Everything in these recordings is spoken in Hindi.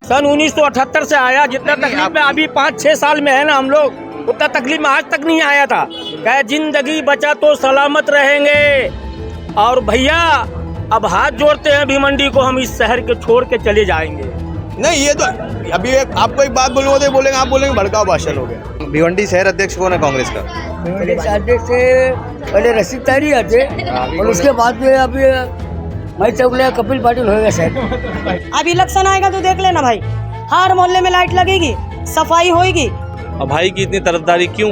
सन 1978 से आया। जितना तकलीफ में अभी 5-6 साल में है ना हम लोग, उतना तकलीफ में आज तक नहीं आया था। कहे जिंदगी बचा तो सलामत रहेंगे। और भैया अब हाथ जोड़ते हैं भिवंडी को, हम इस शहर के छोड़ के चले जाएंगे। नहीं, ये तो अभी आपको एक बात बोलूँगा तो बोलेंगे, आप बोलेंगे भड़काऊ भाषण हो गया। भिवंडी शहर अध्यक्ष कौन है कांग्रेस का? अध्यक्ष से पहले रशीद तारी आते और उसके बाद में अभी मैं चौगले कपिल पाटिल होएगा शायद। अब इलेक्शन आएगा तो देख लेना भाई, हर मोहल्ले में लाइट लगेगी, सफाई होएगी। और भाई की इतनी तरफदारी क्यों?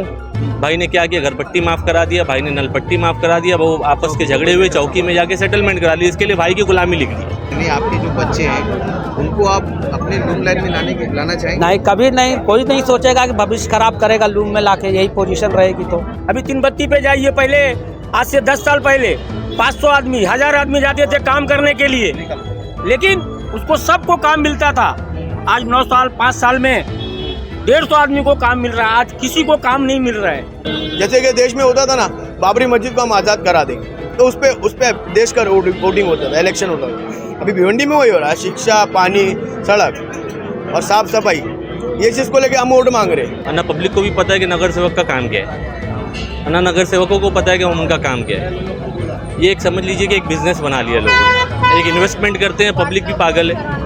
भाई ने क्या किया? घर पट्टी माफ करा दिया, भाई ने नल पट्टी माफ करा दिया, वो आपस के झगड़े हुए चौकी में जाके सेटलमेंट करा ली। इसके लिए भाई की गुलामी लिख दी। नहीं, आपके जो बच्चे हैं उनको आप अपने लूम लाइन में लाना चाहेंगे? नहीं, कभी नहीं, कोई नहीं सोचेगा कि भविष्य खराब करेगा लूम में लाके, यही पोजीशन रहेगी। तो अभी 3 बत्ती पे जाइए, पहले आज से 10 साल पहले 500 आदमी 1000 आदमी जाते थे काम करने के लिए, लेकिन उसको सबको काम मिलता था। आज 9 साल 5 साल में 150 आदमी को काम मिल रहा है, आज किसी को काम नहीं मिल रहा है। जैसे कि देश में होता था ना, बाबरी मस्जिद को हम आज़ाद करा देंगे, तो उस पे देश का वोटिंग होता था, इलेक्शन होता था। अभी भिवंडी में वही हो रहा है, शिक्षा, पानी, सड़क और साफ सफाई, ये चीज़ को लेके हम वोट मांग रहे हैं। ना पब्लिक को भी पता है कि नगर सेवक का काम क्या है, ना नगर सेवकों को पता है कि उनका काम क्या है। ये एक समझ लीजिए कि एक बिजनेस बना लिया लोगों ने, एक इन्वेस्टमेंट करते हैं। पब्लिक भी पागल है,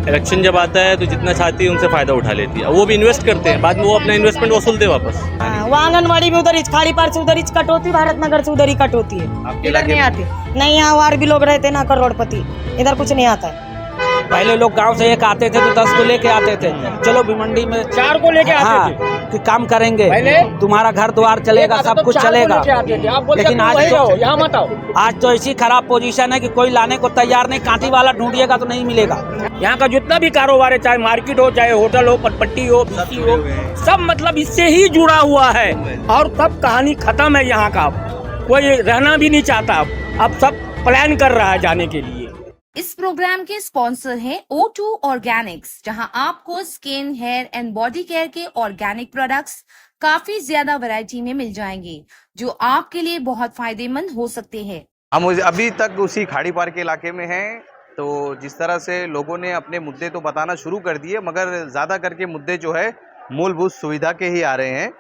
इलेक्शन जब आता है तो जितना चाहती है उनसे फायदा उठा लेती है। वो भी इन्वेस्ट करते हैं, बाद में वो अपना इन्वेस्टमेंट वसूलते वापस। वो आंगनबाड़ी में उधर ही खाड़ी पार से उधर ही कट होती, भारत नगर से उधर ही कट होती है, इधर नहीं आती। नहीं, यहाँ और भी लोग रहते ना करोड़पति, इधर कुछ नहीं आता है। पहले लोग गांव से एक आते थे तो 10 को लेके आते थे, चलो भिवंडी में 4 को लेके आते थे कि काम करेंगे, पहले तुम्हारा घर द्वार चलेगा, सब कुछ चलेगा। लेकिन आज तो ऐसी खराब पोजीशन है कि कोई लाने को तैयार नहीं। कांटी वाला ढूंढिएगा तो नहीं मिलेगा। यहाँ का जितना भी कारोबार है, चाहे मार्केट हो, चाहे होटल हो, पटपट्टी हो, बिस्ती हो, सब मतलब इससे ही जुड़ा हुआ है। और तब कहानी खत्म है। यहाँ का कोई रहना भी नहीं चाहता, अब सब प्लान कर रहा है जाने के लिए। इस प्रोग्राम के स्पॉन्सर हैं O2 ऑर्गेनिक्स, जहां आपको skin, hair and body care के ऑर्गेनिक प्रोडक्ट्स काफी ज्यादा वैरायटी में मिल जाएंगे, जो आपके लिए बहुत फायदेमंद हो सकते हैं। हम अभी तक उसी खाड़ी पार के इलाके में हैं, तो जिस तरह से लोगों ने अपने मुद्दे तो बताना शुरू कर दिए, मगर ज़्यादा करके मुद्दे जो है मूलभूत सुविधा के ही आ रहे हैं।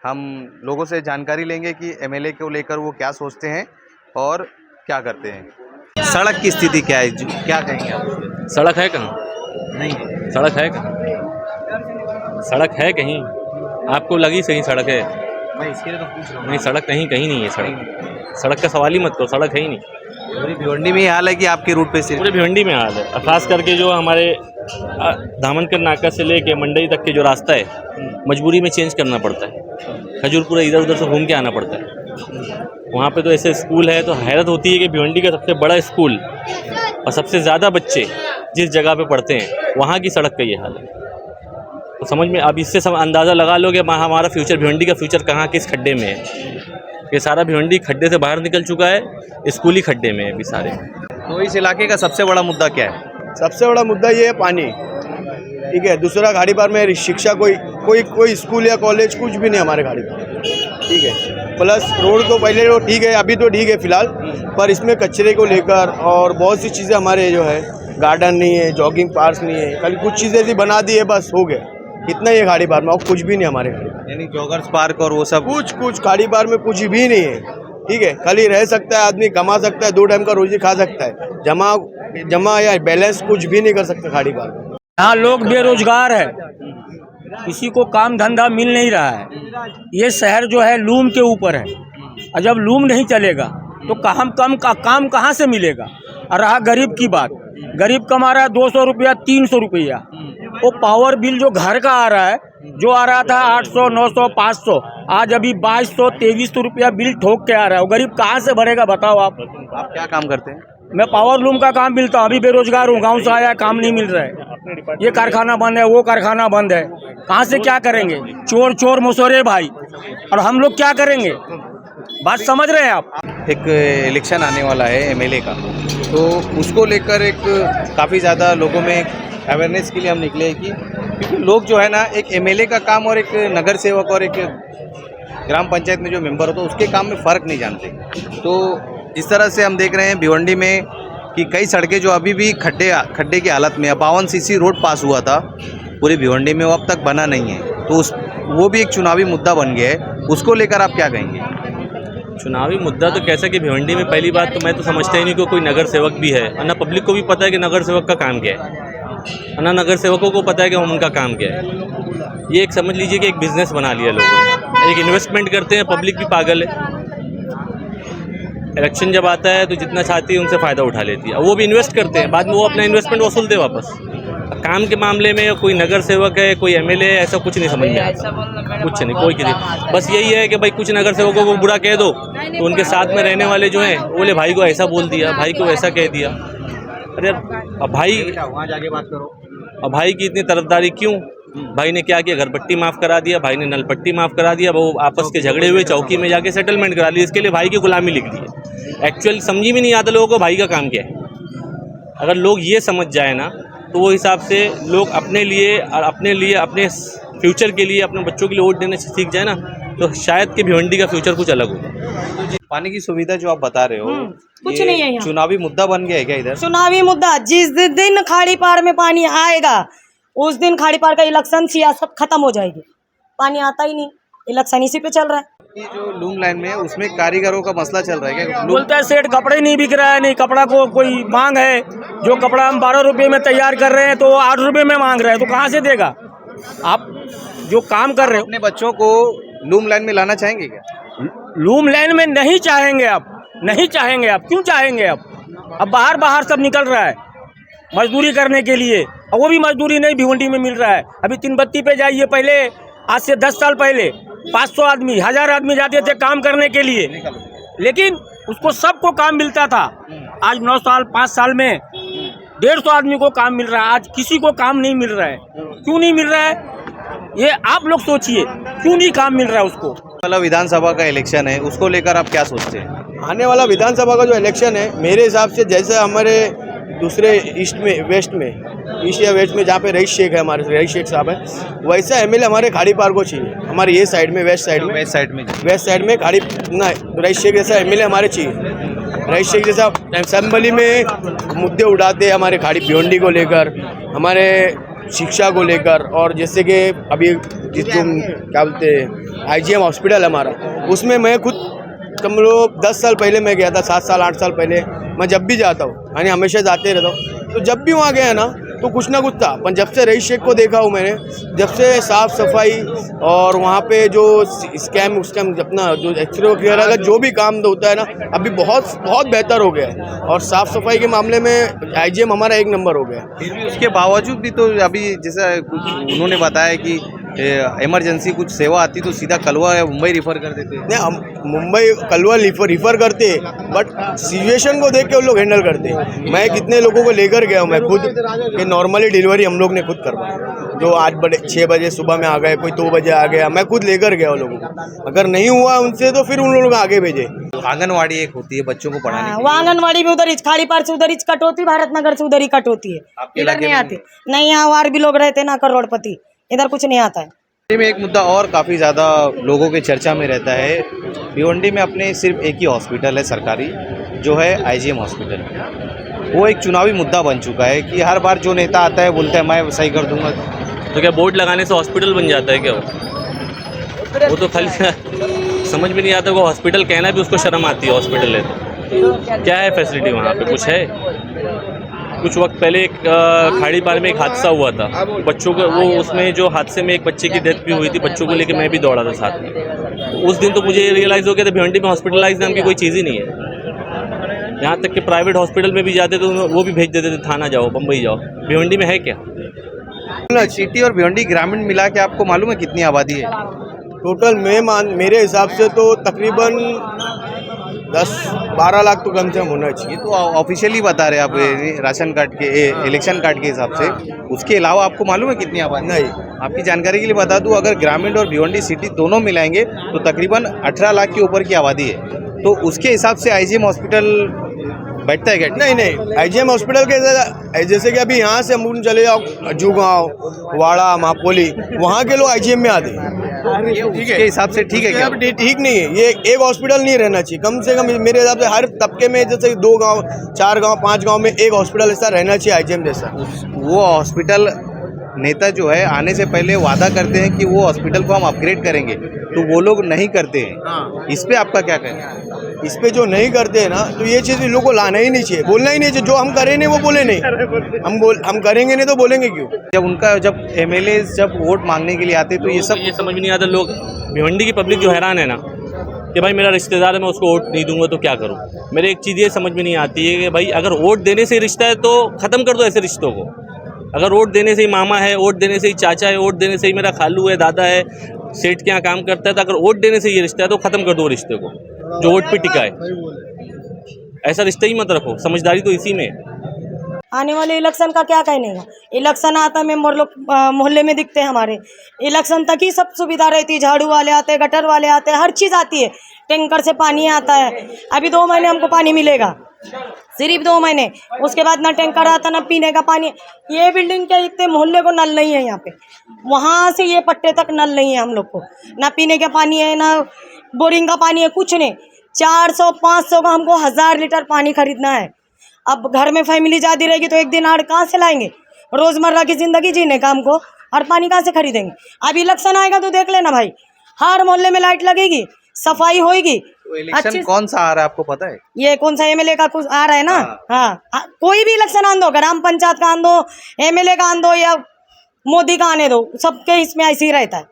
हम लोगों से जानकारी लेंगे कि एमएलए को लेकर वो क्या सोचते हैं और क्या करते हैं। सड़क की स्थिति क्या है, क्या कहेंगे आप? सड़क है कहाँ? नहीं, सड़क है कहाँ? सड़क है कहीं? आपको लगी सही सड़क है? मैं इसके लिए तो पूछ रहा हूँ। नहीं, सड़क कहीं नहीं है। सड़क का सवाल ही मत करो, सड़क है ही नहीं। पूरी भिवंडी में ये हाल है कि आपके रूट पे पूरे भिवंडी में हाल है। खास करके जो हमारे धामनकर नाका से लेके मंडई तक के जो रास्ता है, मजबूरी में चेंज करना पड़ता है। खजूरपुरा इधर उधर से घूम के आना पड़ता है। वहाँ पे तो ऐसे स्कूल है, तो हैरत होती है कि भिवंडी का सबसे बड़ा स्कूल और सबसे ज़्यादा बच्चे जिस जगह पे पढ़ते हैं, वहाँ की सड़क का ये हाल है। तो समझ में अब इससे सब अंदाज़ा लगा लो कि हमारा फ्यूचर, भिवंडी का फ्यूचर कहाँ किस खड्डे में है। ये सारा भिवंडी खड्डे से बाहर निकल चुका है, स्कूल ही खड्डे में है अभी सारे। तो इस इलाके का सबसे बड़ा मुद्दा क्या है? सबसे बड़ा मुद्दा ये है पानी, ठीक है। दूसरा, गाड़ी पार में शिक्षा, कोई स्कूल या कॉलेज कुछ भी नहीं हमारे गाड़ी पार, ठीक है। प्लस रोड तो पहले तो ठीक है, अभी तो ठीक है फिलहाल, पर इसमें कचरे को लेकर और बहुत सी चीज़ें हमारे जो है, गार्डन नहीं है, जॉगिंग पार्क नहीं है, खाली कुछ चीज़ें ऐसी बना दी है, बस हो गया। कितना ही है गाड़ी पार में, और कुछ भी नहीं हमारे गाड़ी, यानी जॉगर्स पार्क और वो सब कुछ गाड़ी पार में कुछ भी नहीं है, ठीक है। खाली रह सकता है आदमी, कमा सकता है, 2 टाइम का रोजी खा सकता है, जमा या बैलेंस कुछ भी नहीं कर सकता गाड़ी पार में। यहाँ लोग बेरोजगार है, किसी को काम धंधा मिल नहीं रहा है। ये शहर जो है लूम के ऊपर है, और जब लूम नहीं चलेगा तो काम कहाँ से मिलेगा। और रहा गरीब की बात, गरीब कमा रहा है 200 रुपया 300 रुपया, वो पावर बिल जो घर का आ रहा है, जो आ रहा था 800 900 500, आज अभी 2200 2300 रुपया बिल ठोक के आ रहा है। वो गरीब कहाँ से भरेगा बताओ आप क्या काम करते हैं? मैं पावर लूम का काम मिलता हूँ, अभी बेरोजगार हूँ, गांव से आया, काम नहीं मिल रहा है। ये कारखाना बंद है, वो कारखाना बंद है, कहाँ से क्या करेंगे? चोर मसोरे भाई, और हम लोग क्या करेंगे? बात समझ रहे हैं आप? एक इलेक्शन आने वाला है एमएलए का, तो उसको लेकर एक काफ़ी ज़्यादा लोगों में अवेयरनेस के लिए हम निकले हैं कि क्योंकि लोग जो है ना, एक एमएलए का काम और एक नगर सेवक और एक ग्राम पंचायत में जो मेंबर होता है उसके काम में फ़र्क नहीं जानते। तो जिस तरह से हम देख रहे हैं भिवंडी में कि कई सड़कें जो अभी भी खड्डे की हालत में है। 52 सीसी रोड पास हुआ था पूरी भिवंडी में, वो अब तक बना नहीं है, तो वो भी एक चुनावी मुद्दा बन गया है। उसको लेकर आप क्या कहेंगे? चुनावी मुद्दा तो कैसा कि भिवंडी में पहली बात तो मैं तो समझता ही नहीं कि कोई नगर सेवक भी है, और ना पब्लिक को भी पता है कि नगर सेवक का काम क्या है, और ना नगर सेवकों को पता है कि उनका काम क्या है। ये एक समझ लीजिए कि एक बिजनेस बना लिया लोगों ने, एक इन्वेस्टमेंट करते हैं। पब्लिक भी पागल है, इलेक्शन जब आता है तो जितना चाहती है उनसे फ़ायदा उठा लेती है, वो भी इन्वेस्ट करते हैं, बाद में वो अपना इन्वेस्टमेंट वसूलते हैं वापस। काम के मामले में कोई नगर सेवक है, कोई एमएलए है, ऐसा कुछ नहीं समझ में आता, कुछ नहीं, कोई किसी। बस यही है कि भाई कुछ नगर सेवकों को बुरा कह दो तो उनके साथ में रहने वाले जो हैं बोले भाई को ऐसा बोल दिया, भाई को ऐसा कह दिया। अरे अब भाई वहाँ जाके बात करो। अब भाई की इतनी तरफदारी क्यों? भाई ने क्या किया? घर पट्टी माफ़ करा दिया, भाई ने नल पट्टी माफ़ करा दिया, वो आपस के झगड़े हुए चौकी में जाके सेटलमेंट करा ली, इसके लिए भाई की गुलामी लिख दी है। एक्चुअल समझ भी नहीं आता लोगों को भाई का काम क्या है। अगर लोग ये समझ जाए ना तो वो हिसाब से लोग अपने लिए और अपने फ्यूचर के लिए, अपने बच्चों के लिए वोट देने से सीख जाए ना, तो शायद कि भिवंडी का फ्यूचर कुछ अलग होगा। पानी की सुविधा जो आप बता रहे हो, कुछ ये नहीं है यहाँ। चुनावी मुद्दा बन गया है क्या इधर? चुनावी मुद्दा, जिस दिन खाड़ी पार में पानी आएगा उस दिन खाड़ी पार का इलेक्शन सियासत खत्म हो जाएगी। पानी आता ही नहीं, इलेक्शन इसी पे चल रहा है। ये जो लूम लाइन में है उसमें कारीगरों का मसला चल रहा है क्या? बोलता है सेठ कपड़े नहीं बिक रहा है, नहीं कपड़ा को कोई मांग है, जो कपड़ा हम 12 रुपये में तैयार कर रहे हैं तो 8 रुपये में मांग रहे हैं, तो कहाँ से देगा? आप जो काम कर रहे हो अपने बच्चों को लूम लाइन में लाना चाहेंगे क्या? लूम लाइन में नहीं चाहेंगे आप, नहीं चाहेंगे आप, क्यों चाहेंगे आप? अब बाहर सब निकल रहा है मजदूरी करने के लिए, और वो भी मजदूरी नहीं भिवंडी में मिल रहा है। अभी 3 बत्ती पे जाइए, पहले आज से 10 साल पहले 500 आदमी 1000 आदमी जाते थे काम करने के लिए, लेकिन उसको सबको काम मिलता था। आज 9 साल 5 साल में 150 आदमी को काम मिल रहा है, आज किसी को काम नहीं मिल रहा है। क्यों नहीं मिल रहा है ये आप लोग सोचिए, क्यों नहीं काम मिल रहा है उसको? वाला विधानसभा का इलेक्शन है, उसको लेकर आप क्या सोचते हैं? आने वाला विधानसभा का जो इलेक्शन है, मेरे हिसाब से जैसे हमारे दूसरे ईस्ट या वेस्ट में जहाँ पे रईस शेख है, हमारे रईस शेख साहब है, वैसा एमएलए हमारे खाड़ी पार को चाहिए। हमारे ये साइड में वेस्ट साइड में खाड़ी ना रईस शेख जैसा एमएलए हमारे चाहिए। रईस शेख जैसा असेंबली में मुद्दे उठाते हैं हमारे खाड़ी भिवंडी को लेकर, हमारे शिक्षा को लेकर, और जैसे कि अभी जो क्या बोलते हैं आईजीएम हॉस्पिटल हमारा, उसमें मैं खुद कम लोग 10 साल पहले मैं गया था, 7 साल 8 साल पहले। मैं जब भी जाता हूँ, यानी हमेशा जाते रहता हूँ, तो जब भी वहाँ गया ना तो कुछ ना कुछ था। पर जब से रईस शेख को देखा हूँ मैंने, जब से साफ़ सफाई और वहाँ पे जो स्कैम अपना जो एक्सरे वगैरह का जो भी काम होता है ना, अभी बहुत बेहतर हो गया है। और साफ़ सफाई के मामले में आईजीएम हमारा 1 नंबर हो गया। फिर भी उसके बावजूद भी तो अभी जैसा उन्होंने बताया कि इमरजेंसी कुछ सेवा आती तो सीधा कलवा या मुंबई रिफ़र कर देते। नहीं, हम मुंबई कलवा रिफ़र करते, बट सिचुएशन को देख के उन लोग हैंडल करते। मैं कितने लोगों को लेकर गया हूँ मैं खुद, कि नॉर्मली डिलीवरी हम लोग ने खुद करवाई, जो 6 बजे सुबह में आ गए, कोई 2 बजे आ गया, मैं खुद लेकर गया उन लोगों को। अगर नहीं हुआ उनसे तो फिर उन लोगों को आगे भेजे। आंगनवाड़ी एक होती है बच्चों को पढ़ाने के लिए, वो आंगनवाड़ी में उधर ही खाड़ी पार से उधर ही कट होती, भारत नगर से उधर ही कट होती है, इधर नहीं आती। नहीं, यहाँ और भी लोग रहते ना करोड़पति, इधर कुछ नहीं आता है। में एक मुद्दा और काफ़ी ज़्यादा लोगों के चर्चा में रहता है। भिवंडी में अपने सिर्फ एक ही हॉस्पिटल है सरकारी, जो है आईजीएम हॉस्पिटल। वो एक चुनावी मुद्दा बन चुका है कि हर बार जो नेता आता है बोलता है मैं सही कर दूंगा। तो क्या बोर्ड लगाने से हॉस्पिटल बन जाता है क्या? वो तो खाली समझ में नहीं आता, वो हॉस्पिटल कहना भी उसको शर्म आती है। हॉस्पिटल है तो क्या है फैसिलिटी वहाँ पे? कुछ है? कुछ वक्त पहले एक खाड़ी पार में एक हादसा हुआ था, बच्चों को, वो उसमें जो हादसे में एक बच्चे की डेथ भी हुई थी, बच्चों को लेकर मैं भी दौड़ा था साथ में। उस दिन तो मुझे रियलाइज़ हो गया था भिवंडी में हॉस्पिटलाइज नाम की कोई चीज़ ही नहीं है। यहाँ तक कि प्राइवेट हॉस्पिटल में भी जाते तो वो भी भेज देते थे, थाना जाओ, बम्बई जाओ। भिवंडी में है क्या? सिटी और भिवंडी ग्रामीण मिला के आपको मालूम है कितनी आबादी है टोटल? मेरे हिसाब से तो तकरीबन 10-12 लाख तो कम से कम होना चाहिए। तो ऑफिशियली बता रहे आप राशन कार्ड के, इलेक्शन कार्ड के हिसाब से। उसके अलावा आपको मालूम है कितनी आबादी? नहीं। आपकी जानकारी के लिए बता दूं, अगर ग्रामीण और भिवंडी सिटी दोनों मिलाएंगे तो तकरीबन 18 लाख के ऊपर की आबादी है। तो उसके हिसाब से आईजीएम हॉस्पिटल बैठता है क्या? नहीं, आईजीएम हॉस्पिटल के जैसे कि अभी यहाँ से हम चले जाओ जुगांव, वाड़ा, मापोली, वहाँ के लोग आईजीएम में आते हैं। उसके हिसाब से ठीक है क्या? अब ठीक नहीं है, ये एक हॉस्पिटल नहीं रहना चाहिए। कम से कम मेरे हिसाब से हर तबके में, जैसे 2 गांव, 4 गांव, 5 गांव में एक हॉस्पिटल ऐसा रहना चाहिए, आईजीएम जैसा। वो हॉस्पिटल नेता जो है आने से पहले वादा करते हैं कि वो हॉस्पिटल को हम अपग्रेड करेंगे, तो वो लोग नहीं करते हैं। इस पे आपका क्या कहना है? इस पे जो नहीं करते हैं ना, तो ये चीज़ इन लोगों को लाना ही नहीं चाहिए, बोलना ही नहीं चाहिए। जो हम करें नहीं वो बोले नहीं, हम करेंगे नहीं तो बोलेंगे क्यों? जब एमएलए जब वोट मांगने के लिए आते तो ये सब ये समझ में नहीं आता। लोग भिवंडी की पब्लिक जो हैरान है ना कि भाई मेरा रिश्तेदार है, मैं उसको वोट नहीं दूंगा तो क्या करूं। मेरे एक चीज़ ये समझ में नहीं आती है कि भाई अगर वोट देने से रिश्ता है तो ख़त्म कर दो ऐसे रिश्तों को। अगर वोट देने से ही मामा है, वोट देने से ही चाचा है, वोट देने से ही मेरा खालू है, दादा है, सेठ के यहाँ काम करता है, तो अगर वोट देने से ये रिश्ता है तो ख़त्म कर दो रिश्ते को जो वोट पे टिका है। ऐसा रिश्ता ही मत रखो, समझदारी तो इसी में है। आने वाले इलेक्शन का क्या कहने का? इलेक्शन आता मेंबर लोग मोहल्ले में दिखते हैं हमारे। इलेक्शन तक ही सब सुविधा रहती है, झाड़ू वाले आते हैं, गटर वाले आते हैं, हर चीज़ आती है, टैंकर से पानी आता है। अभी 2 महीने हमको पानी मिलेगा, सिर्फ 2 महीने, उसके बाद ना टैंकर आता ना पीने का पानी। ये बिल्डिंग के इतने मोहल्ले को नल नहीं है यहाँ पे, वहाँ से ये पट्टे तक नल नहीं है हम लोग को, ना पीने का पानी है ना बोरिंग का पानी है, कुछ नहीं। 400-500 का हमको 1000 लीटर पानी खरीदना है। अब घर में फैमिली ज़्यादा रहेगी तो एक दिन आड़ कहाँ से लाएंगे? रोज़मर्रा की ज़िंदगी जीने का हमको, और पानी कहाँ से खरीदेंगे? अब इलेक्शन आएगा तो देख लेना भाई, हर मोहल्ले में लाइट लगेगी, सफाई होएगी। तो इलेक्शन कौन सा आ रहा है आपको पता है? ये कौन सा एमएलए का कुछ आ रहा है ना? हाँ, कोई भी इलेक्शन आन दो, ग्राम पंचायत का आन दो, एमएलए का आन दो या मोदी का आने दो, सबके इसमें ऐसे ही रहता है।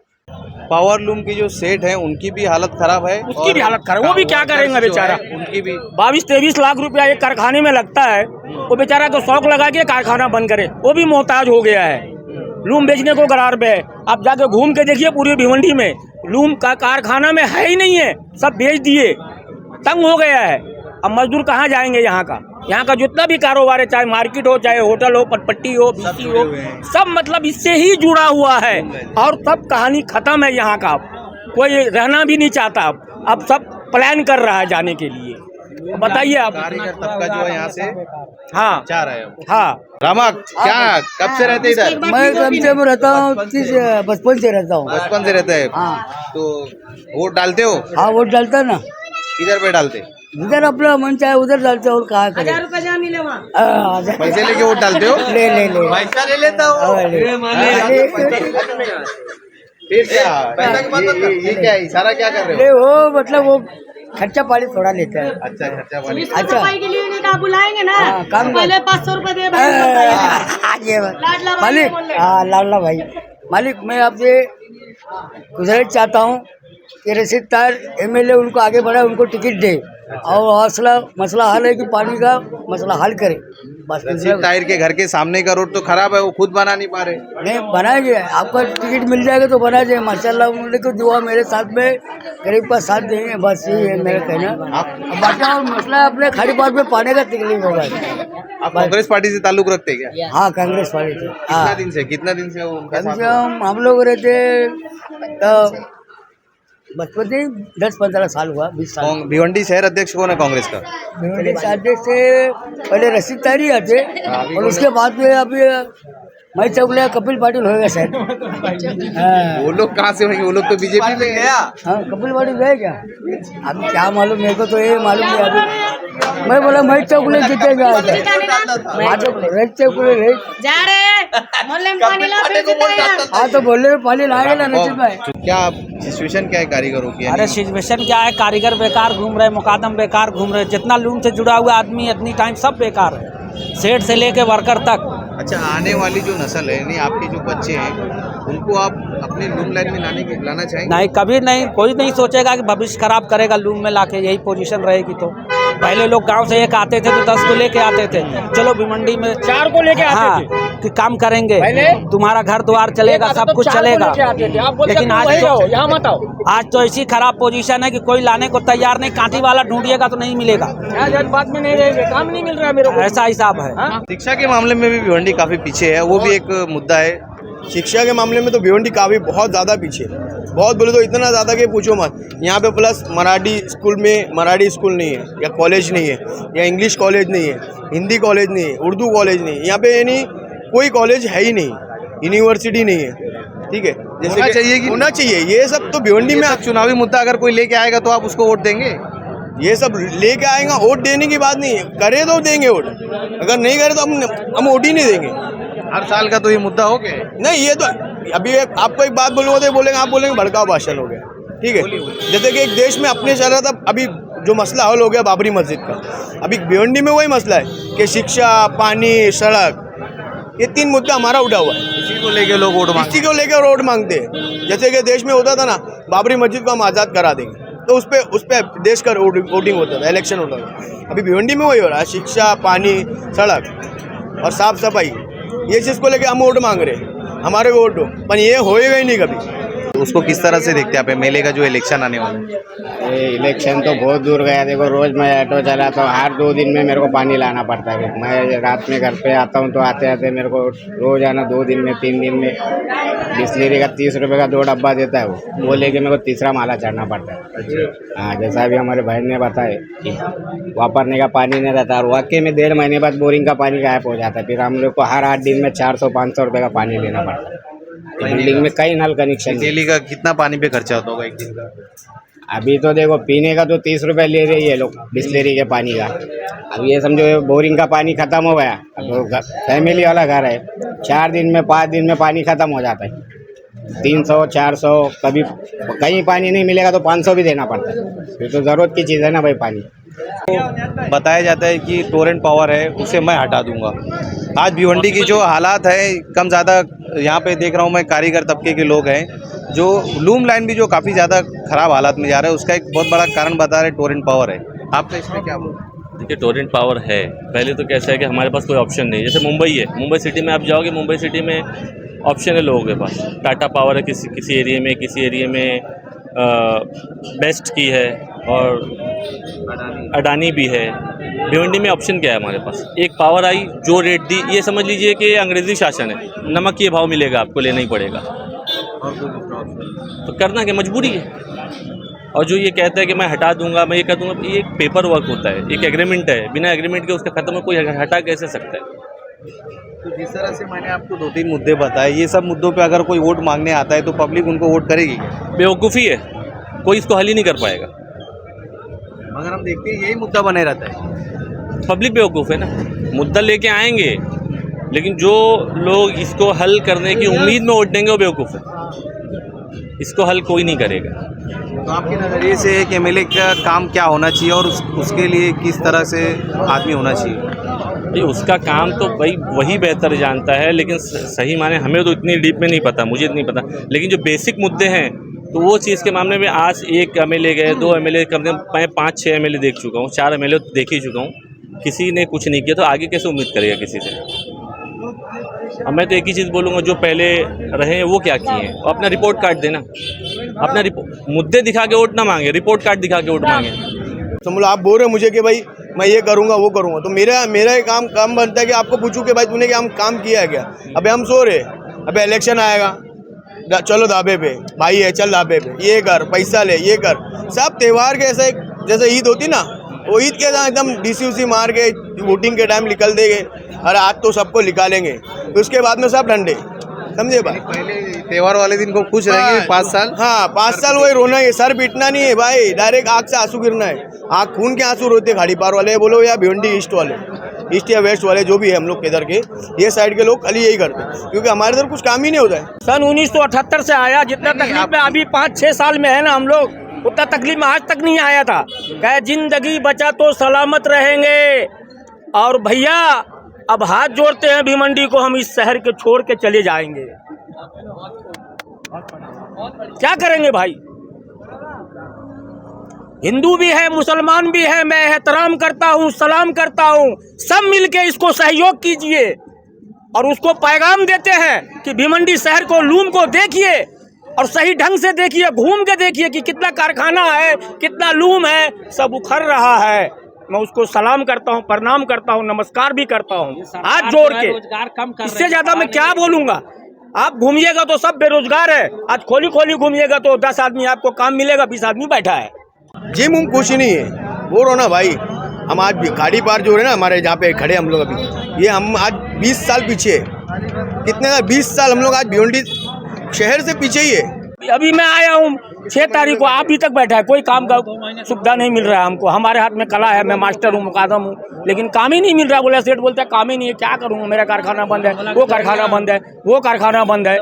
पावर लूम की जो सेठ है उनकी भी हालत खराब है, उसकी भी हालत खराब, वो भी क्या करेंगे बेचारा। उनकी भी 22-23 लाख रुपया एक कारखाने में लगता है, वो बेचारा तो शौक लगा के कारखाना बंद करे, वो भी मोहताज हो गया है। लूम बेचने को करार पे है। आप जाके घूम के देखिए पूरी भिवंडी में लूम का कारखाना में है ही नहीं है, सब बेच दिए, तंग हो गया है। अब मजदूर कहाँ जाएंगे? यहाँ का जितना भी कारोबार है, चाहे मार्केट हो, चाहे होटल हो, पटपट्टी हो, बीसी हो, सब मतलब इससे ही जुड़ा हुआ है, और सब कहानी खत्म है। यहाँ का कोई रहना भी नहीं चाहता, अब सब प्लान कर रहा है जाने के लिए। बताइए आप। कारीगर तबका जो है यहाँ से हाँ चाह रहे हैं। हाँ। रामा, क्या कब से रहते इधर? मैं कम से कम रहता हूँ, बचपन से रहता हूँ। बचपन से रहते हैं। तो वोट डालते हो? हाँ, वोट डालता है ना। किधर पे डालते? जिधर अपना मन चाहे उधर डालते हो, और कहाँ करे। 1000 रुपया जहाँ मिले वहाँ पैसे लेके वोट डालते हो? ले पैसा ले लेता हूँ। फिर क्या? ये क्या इशारा क्या कर रहे हो? वो मतलब वो खर्चा पानी थोड़ा लेता है। अच्छा, खर्चा पानी। अच्छा, सफाई के लिए नहीं, आप बुलाएंगे ना, काम पहले 500 रुपए दे मालिक। हाँ, लाडला भाई। मालिक, मैं आपसे गुजारिश चाहता हूँ कि रसीददार एमएलए उनको आगे बढ़ाए, उनको टिकट दे, और मसला हल है कि पानी का मसला हल करे बस। ताहिर के घर के सामने का रोड तो खराब है, वो खुद बना नहीं पा रहे। नहीं बनाएंगे, आपका टिकट मिल जाएगा तो बना जाए। माशाल्लाह, उन्होंने को दुआ मेरे साथ में गरीब का साथ देंगे, बस यही है मेरा कहना। बाकी और मसला अपने खाड़ी बात में पाने का तकलीफ होगा। आप कांग्रेस पार्टी से ताल्लुक रखते क्या? हाँ, कांग्रेस पार्टी से। कितना दिन से कम से कम हम लोग रहते बचपन से 10-15 साल हुआ, 20 साल। भिवंडी शहर अध्यक्ष कौन है कांग्रेस का? भिवंडी अध्यक्ष से पहले रसीददार ही आते, और उसके बाद में अभी मैं चौगले कपिल पाटिल होएगा शायद। वो लोग कहाँ से होंगे? वो लोग तो बीजेपी में गया। हाँ, कपिल पाटिल गए क्या? अब क्या मालूम, मेरे को तो ये मालूम नहीं। अभी मैं बोला मैं चौगले जीतेगा, चौगले जा रहे मोहल्ले में पानी ला, फिर जिताएगा। हाँ, तो बोले पानी लाएगा ना रचित भाई। क्या सिचुएशन क्या है कारीगरों की? अरे सिचुएशन क्या है, कारीगर बेकार घूम रहे, मुकादम बेकार घूम रहे, जितना लूम से जुड़ा हुआ आदमी इतनी टाइम सब बेकार है, सेठ से लेके वर्कर तक। अच्छा, आने वाली जो नस्ल है, नहीं आपके जो बच्चे हैं, उनको आप अपने लूम लाइन में लाना चाहेंगे? नहीं, कभी नहीं, कोई नहीं सोचेगा कि भविष्य खराब करेगा लूम में लाके, यही पोजीशन रहेगी। तो पहले लोग गांव से एक आते थे तो 10 को लेके आते थे, चलो भिवंडी में 4 को लेके आते थे कि काम करेंगे, तुम्हारा घर द्वार चलेगा, सब कुछ चलेगा। लेकिन आज तो ऐसी खराब पोजीशन है कि कोई लाने को तैयार नहीं, कांटी वाला ढूंढिएगा तो नहीं मिलेगा। बात में नहीं रहेंगे, काम नहीं मिल रहा मेरे को, ऐसा हिसाब है। शिक्षा के मामले में भी भिवंडी काफी पीछे है, वो भी एक मुद्दा है। शिक्षा के मामले में तो भिवंडी काफ़ी बहुत ज़्यादा पीछे है, बहुत बोले तो इतना ज़्यादा कि पूछो मत। यहाँ पे प्लस मराठी स्कूल नहीं है, या कॉलेज नहीं है, या इंग्लिश कॉलेज नहीं है, हिंदी कॉलेज नहीं है, उर्दू कॉलेज नहीं है, यहाँ पे यानी कोई कॉलेज है ही नहीं, यूनिवर्सिटी नहीं है। ठीक है, जैसे होना चाहिए कि होना चाहिए। ये सब तो भिवंडी में चुनावी मुद्दा अगर कोई लेके आएगा तो आप उसको वोट देंगे? ये सब लेके आएगा, वोट देने की बात नहीं है, करे तो देंगे वोट, अगर नहीं करे तो हम वोट ही नहीं देंगे। हर साल का तो ये मुद्दा हो गया नहीं, ये तो अभी आपको एक बात बोलूँगा तो बोलेंगे, आप बोलेंगे भड़काऊ भाषण हो गया, ठीक है। जैसे कि एक देश में अपने चल रहा था, अभी जो मसला हल हो गया बाबरी मस्जिद का, अभी भिवंडी में वही मसला है कि शिक्षा, पानी, सड़क, ये 3 मुद्दा हमारा उठा हुआ है। इसी को लेके लोग वोट मांगते इसी को लेकर वोट मांगते हैं। जैसे कि देश में होता था ना, बाबरी मस्जिद को हम आज़ाद करा देंगे, तो उस पर देश का वोटिंग होता था, इलेक्शन होता था। अभी भिवंडी में वही हो रहा है, शिक्षा, पानी, सड़क और साफ सफाई, ये चीज़ को लेकर हम वोट मांग रहे हैं, हमारे को वोट दो, पर ये होएगा ही नहीं कभी। उसको किस तरह से देखते हैं आप मेले का जो इलेक्शन आने वाला है? ये इलेक्शन तो बहुत दूर गया। देखो, रोज़ मैं ऑटो चलाता हूँ, हर 2 दिन में मेरे को पानी लाना पड़ता है। मैं रात में घर पे आता हूँ तो आते आते मेरे को रोज़ आना 2 दिन में 3 दिन में बिस्लेरी का 30 रुपये का 2 डब्बा देता है, वो लेके मेरे को तीसरा माला चढ़ना पड़ता है। हाँ, जैसा भी हमारे भाई ने बताया कि वापरने का पानी नहीं रहता, और वाकई में 1.5 महीने बाद बोरिंग का पानी गायब हो जाता है। फिर हम लोग को हर 8 दिन में 400-500 रुपये का पानी लेना पड़ता है। बिल्डिंग में कई नल कनेक्शन। डेली का कितना पानी पे खर्चा होता होगा एक दिन का? अभी तो देखो, पीने का तो 30 रुपये ले रही है लोग बिस्लेरी के पानी का। अब ये समझो बोरिंग का पानी ख़त्म हो गया, अब फैमिली वाला घर है, 4 दिन में 5 दिन में पानी ख़त्म हो जाता है। 300-400, कभी कहीं पानी नहीं मिलेगा तो 500 भी देना पड़ता है। फिर तो ज़रूरत की चीज़ है ना भाई पानी। बताया जाता है कि टोरेंट पावर है उसे मैं हटा दूंगा। आज भिवंडी की जो हालात है, कम ज़्यादा यहाँ पे देख रहा हूँ मैं, कारीगर तबके के लोग हैं जो लूम लाइन भी जो काफ़ी ज़्यादा ख़राब हालात में जा रहा है, उसका एक बहुत बड़ा कारण बता रहे टोरेंट पावर है। आपका इसमें क्या बोलना? देखिए, टोरेंट पावर है, पहले तो कैसा है कि हमारे पास कोई ऑप्शन नहीं है। जैसे मुंबई है, मुंबई सिटी में आप जाओगे, मुंबई सिटी में ऑप्शन है लोगों के पास, टाटा पावर है किसी एरिया में, किसी एरिया में बेस्ट की है और अडानी भी है। भिवंडी में ऑप्शन क्या है हमारे पास? एक पावर आई, जो रेट दी, ये समझ लीजिए कि अंग्रेज़ी शासन है, नमक के भाव मिलेगा, आपको लेना ही पड़ेगा। तो करना क्या, मजबूरी है। और जो ये कहता है कि मैं हटा दूंगा, मैं ये कर दूंगा, ये एक पेपर वर्क होता है, एक एग्रीमेंट है, बिना एग्रीमेंट के उसका ख़त्म कोई हटा कैसे सकता है? तो जिस तरह से मैंने आपको 2-3 मुद्दे बताए, ये सब मुद्दों पे अगर कोई वोट मांगने आता है तो पब्लिक उनको वोट करेगी? बेवकूफ़ी है, कोई इसको हल ही नहीं कर पाएगा। मगर हम देखते हैं यही मुद्दा बने रहता है। पब्लिक बेवकूफ़ है ना, मुद्दा लेके आएंगे, लेकिन जो लोग इसको हल करने की उम्मीद में वोट देंगे वो बेवकूफ़ है। इसको हल कोई नहीं करेगा। तो आपके नज़रिए से एक एमएलए का काम क्या होना चाहिए और उसके लिए किस तरह से आदमी होना चाहिए? ये उसका काम तो भाई वही बेहतर जानता है, लेकिन सही माने हमें तो इतनी डीप में नहीं पता, मुझे नहीं पता। लेकिन जो बेसिक मुद्दे हैं, तो वो चीज़ के मामले में आज 1 एमएलए गए, 2 एमएलए कम से कम मैं 5-6 एमएलए देख चुका हूँ, 4 एमएलए देख ही चुका हूँ, किसी ने कुछ नहीं किया, तो आगे कैसे उम्मीद करेगा किसी से? अब मैं तो एक ही चीज़ बोलूँगा, जो पहले रहे हैं वो क्या किए हैं, अपना रिपोर्ट कार्ड देना, अपना मुद्दे दिखा के वोट ना मांगे, रिपोर्ट कार्ड दिखा के वोट मांगे। तो मतलब आप बोल रहे हैं मुझे कि भाई मैं ये करूँगा वो करूँगा, तो मेरा ये काम बनता है कि आपको पूछूं कि भाई तूने क्या काम किया है क्या? अबे हम सो रहे, अबे इलेक्शन आएगा, चलो धाबे पे, भाई है चल धाबे पे, ये कर, पैसा ले, ये कर। सब त्यौहार के ऐसे, जैसे ईद होती ना, वो ईद के एकदम डीसी मार के वोटिंग के टाइम निकल देंगे, अरे आज तो सबको निकालेंगे, तो उसके बाद में सब डंडे, समझे भाई? पहले त्यौहार वाले दिन को खुश रहेंगे 5 साल। हाँ, 5 साल वही रोना है, सर पीटना नहीं है भाई, डायरेक्ट आँख से आंसू गिरना है। आँख खून के आंसू रोते खाड़ी पार वाले बोलो या भिवंडी ईस्ट वाले, ईस्ट या वेस्ट वाले जो भी है, हम लोग के इधर के ये साइड के लोग खाली यही करते हैं, क्योंकि हमारे इधर कुछ काम ही नहीं होता है। सन 1978 से आया, जितना तकलीफ में अभी 5-6 साल में है ना हम लोग, उतना तकलीफ में आज तक नहीं आया था। कहे जिंदगी बचा तो सलामत रहेंगे। और भैया अब हाथ जोड़ते हैं भिवंडी को, हम इस शहर के छोड़ के चले जाएंगे, क्या करेंगे भाई? हिंदू भी है, मुसलमान भी है, मैं एहतराम करता हूँ, सलाम करता हूँ, सब मिलके इसको सहयोग कीजिए और उसको पैगाम देते हैं कि भिवंडी शहर को, लूम को देखिए और सही ढंग से देखिए, घूम के देखिए कि कितना कारखाना है, कितना लूम है, सब उखड़ रहा है। मैं उसको सलाम करता हूँ, प्रणाम करता हूँ, नमस्कार भी करता हूँ हाथ जोड़ के। इससे ज़्यादा मैं क्या बोलूँगा? आप घूमिएगा तो सब बेरोजगार है, आज खोली खोली घूमिएगा तो 10 आदमी आपको काम मिलेगा, 20 आदमी बैठा है। जिम उम कुछ नहीं है, वो रो ना भाई। हम आज गाड़ी पार जो है ना, हमारे जहाँ पे खड़े हम लोग अभी, ये हम आज 20 साल पीछे, कितने 20 साल हम लोग आज भिवंडी शहर से पीछे ही है। अभी मैं आया हूँ 6 तारीख को, अभी तक बैठा है, कोई काम का सुविधा नहीं मिल रहा है हमको। हमारे हाथ में कला है, मैं मास्टर हूँ, मुकादम हूँ, लेकिन काम ही नहीं मिल रहा। बोला सेठ बोलता है काम ही नहीं है, क्या करूँगा, मेरा कारखाना बंद है, वो कारखाना बंद है, वो कारखाना बंद है।